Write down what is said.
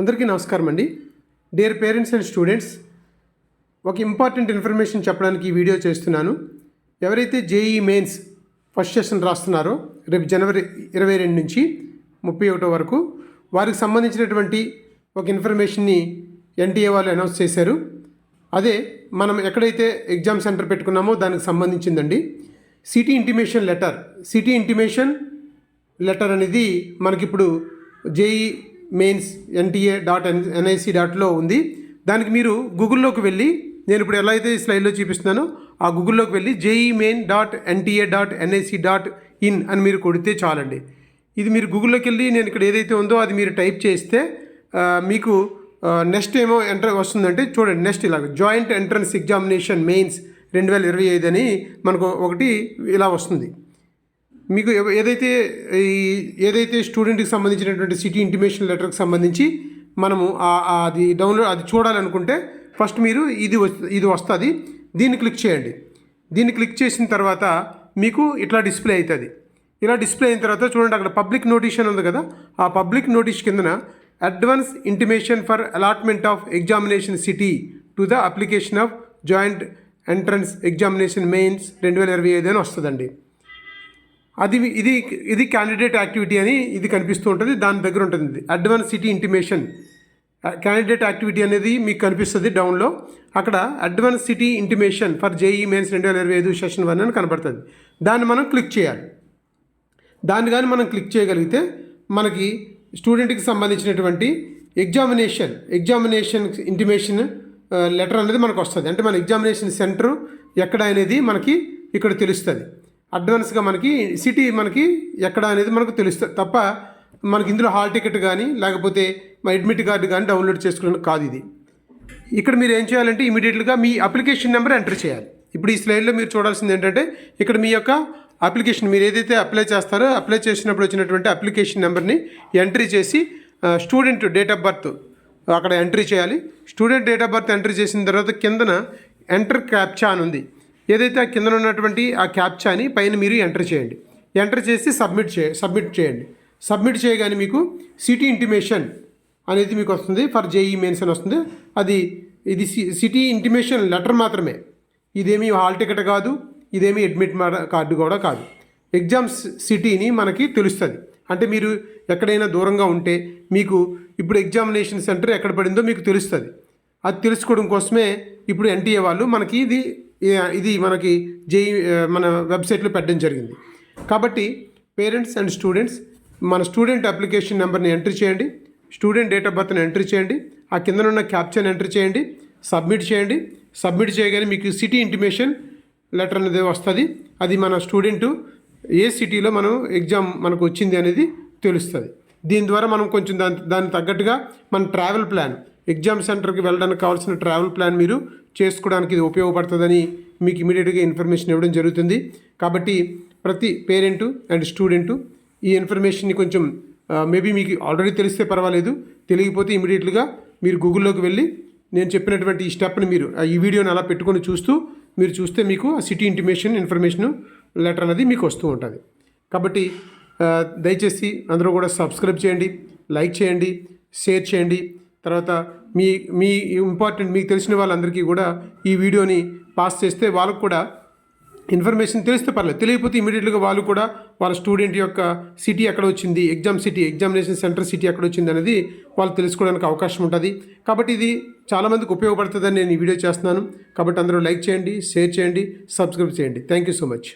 అందరికీ నమస్కారం అండి. డియర్ పేరెంట్స్ అండ్ స్టూడెంట్స్, ఒక ఇంపార్టెంట్ ఇన్ఫర్మేషన్ చెప్పడానికి ఈ వీడియో చేస్తున్నాను. ఎవరైతే జేఈ మెయిన్స్ ఫస్ట్ సెషన్ రాస్తున్నారో రేపు జనవరి 22 నుంచి 31 వరకు వారికి సంబంధించినటువంటి ఒక ఇన్ఫర్మేషన్ని ఎన్టీఏ వాళ్ళు అనౌన్స్ చేశారు. అదే మనం ఎక్కడైతే ఎగ్జామ్ సెంటర్ పెట్టుకున్నామో దానికి సంబంధించిందండి. సిటీ ఇంటిమేషన్ లెటర్ అనేది మనకిప్పుడు జేఈ మెయిన్స్ NTA.nic.లో ఉంది. దానికి మీరు గూగుల్లోకి వెళ్ళి, నేను ఇప్పుడు ఎలా అయితే స్లైడ్లో చూపిస్తున్నానో ఆ గూగుల్లోకి వెళ్ళి JEE.main.nta.nic.in అని మీరు కొడితే చాలండి. ఇది మీరు గూగుల్లోకి వెళ్ళి నేను ఇక్కడ ఏదైతే ఉందో అది మీరు టైప్ చేస్తే మీకు నెక్స్ట్ ఏమో ఎంటర్ వస్తుందంటే చూడండి. నెక్స్ట్ ఇలాగ జాయింట్ ఎంట్రన్స్ ఎగ్జామినేషన్ మెయిన్స్ 2025 అని మనకు ఒకటి ఇలా వస్తుంది. మీకు ఏదైతే స్టూడెంట్కి సంబంధించినటువంటి సిటీ ఇంటిమేషన్ లెటర్కి సంబంధించి మనము అది అది చూడాలనుకుంటే ఫస్ట్ మీరు ఇది వస్తుంది, దీన్ని క్లిక్ చేయండి. దీన్ని క్లిక్ చేసిన తర్వాత మీకు ఇట్లా డిస్ప్లే అవుతుంది. ఇలా డిస్ప్లే అయిన తర్వాత చూడండి, అక్కడ పబ్లిక్ నోటిషన్ ఉంది కదా, ఆ పబ్లిక్ నోటీస్ కిందన advance intimation for allotment of examination city to the application of joint entrance examination mains 2025 అని వస్తుందండి. ఇది క్యాండిడేట్ యాక్టివిటీ అని ఇది కనిపిస్తూ ఉంటుంది. దాని దగ్గర ఉంటుంది advance city intimation candidate activity అనేది మీకు కనిపిస్తుంది డౌన్లో. అక్కడ advance city intimation for JEE mains 2025 session 1 అని కనబడుతుంది. దాన్ని మనం క్లిక్ చేయాలి. దాన్ని కానీ మనం క్లిక్ చేయగలిగితే మనకి స్టూడెంట్కి సంబంధించినటువంటి ఎగ్జామినేషన్ ఇంటిమేషన్ లెటర్ అనేది మనకు వస్తుంది. అంటే మన ఎగ్జామినేషన్ సెంటర్ ఎక్కడ అనేది మనకి ఇక్కడ తెలుస్తుంది. అడ్వాన్స్గా మనకి సిటీ మనకి ఎక్కడ అనేది మనకు తెలుస్తుంది తప్ప మనకి ఇందులో హాల్ టికెట్ కానీ లేకపోతే మా అడ్మిట్ కార్డు కానీ డౌన్లోడ్ చేసుకోవడానికి కాదు ఇది. ఇక్కడ మీరు ఏం చేయాలంటే ఇమీడియట్గా మీ అప్లికేషన్ నెంబర్ ఎంటర్ చేయాలి. ఇప్పుడు ఈ స్లైడ్లో మీరు చూడాల్సింది ఏంటంటే ఇక్కడ మీ యొక్క అప్లికేషన్ మీరు ఏదైతే అప్లై చేస్తారో అప్లై చేసినప్పుడు వచ్చినటువంటి అప్లికేషన్ నెంబర్ని ఎంట్రీ చేసి స్టూడెంట్ డేట్ ఆఫ్ బర్త్ అక్కడ ఎంట్రీ చేయాలి. Student date of birth entry చేసిన తర్వాత కిందన ఎంటర్ క్యాప్చా అని ఉంది. ఏదైతే ఆ కింద ఉన్నటువంటి ఆ క్యాప్చాని పైన మీరు ఎంటర్ చేయండి. ఎంటర్ చేసి సబ్మిట్ చేయండి. సబ్మిట్ చేయగానే మీకు సిటీ ఇంటిమేషన్ అనేది మీకు వస్తుంది. ఫర్ జేఈ మెయిన్స్ అని వస్తుంది. ఇది సిటీ ఇంటిమేషన్ లెటర్ మాత్రమే. ఇదేమీ హాల్ టికెట్ కాదు, ఇదేమీ అడ్మిట్ కార్డు కూడా కాదు. ఎగ్జామ్స్ సిటీని మనకి తెలుస్తుంది. అంటే మీరు ఎక్కడైనా దూరంగా ఉంటే మీకు ఇప్పుడు ఎగ్జామినేషన్ సెంటర్ ఎక్కడ పడిందో మీకు తెలుస్తుంది. అది తెలుసుకోవడం కోసమే ఇప్పుడు ఎన్టీఏ వాళ్ళు మనకి ఇది మనకి మన వెబ్సైట్లో పెట్టడం జరిగింది. కాబట్టి పేరెంట్స్ అండ్ స్టూడెంట్స్ మన స్టూడెంట్ అప్లికేషన్ నెంబర్ని ఎంట్రీ చేయండి, స్టూడెంట్ డేట్ ఆఫ్ బర్త్ని ఎంట్రీ చేయండి, ఆ కిందనున్న క్యాప్చర్ని ఎంట్రీ చేయండి, సబ్మిట్ చేయండి. సబ్మిట్ చేయగానే మీకు సిటీ ఇంటిమేషన్ లెటర్ అనేది వస్తుంది. అది మన స్టూడెంటు ఏ సిటీలో మనం ఎగ్జామ్ మనకు వచ్చింది అనేది తెలుస్తుంది. దీని ద్వారా మనం కొంచెం దానికి తగ్గట్టుగా మన ట్రావెల్ ప్లాన్, ఎగ్జామ్ సెంటర్కి వెళ్ళడానికి కావాల్సిన ట్రావెల్ ప్లాన్ మీరు చేసుకోవడానికి ఇది ఉపయోగపడుతుందని మీకు ఇమీడియట్గా ఇన్ఫర్మేషన్ ఇవ్వడం జరుగుతుంది. కాబట్టి ప్రతి పేరెంటు అండ్ స్టూడెంటు ఈ ఇన్ఫర్మేషన్ని కొంచెం మేబీ మీకు ఆల్రెడీ తెలిస్తే పర్వాలేదు, తెలియకపోతే ఇమీడియట్గా మీరు గూగుల్లోకి వెళ్ళి నేను చెప్పినటువంటి ఈ స్టెప్ని మీరు ఈ వీడియోని అలా పెట్టుకొని చూస్తే మీకు ఆ సిటీ ఇంటిమేషన్ ఇన్ఫర్మేషన్ లెటర్ అనేది మీకు వస్తూ ఉంటుంది. కాబట్టి దయచేసి అందరూ కూడా సబ్స్క్రైబ్ చేయండి, లైక్ చేయండి, షేర్ చేయండి. తర్వాత మీ ఇంపార్టెంట్ మీకు తెలిసిన వాళ్ళందరికీ కూడా ఈ వీడియోని పాస్ చేస్తే వాళ్ళకు కూడా ఇన్ఫర్మేషన్ తెలిస్తే పర్లేదు, తెలియకపోతే ఇమీడియట్గా వాళ్ళు కూడా వాళ్ళ స్టూడెంట్ యొక్క సిటీ ఎక్కడ వచ్చింది, ఎగ్జామినేషన్ సెంటర్ సిటీ ఎక్కడ వచ్చింది అనేది వాళ్ళు తెలుసుకోవడానికి అవకాశం ఉంటుంది. కాబట్టి ఇది చాలామందికి ఉపయోగపడుతుందని నేను ఈ వీడియో చేస్తున్నాను. కాబట్టి అందరూ లైక్ చేయండి, షేర్ చేయండి, సబ్స్క్రైబ్ చేయండి. Thank you so much.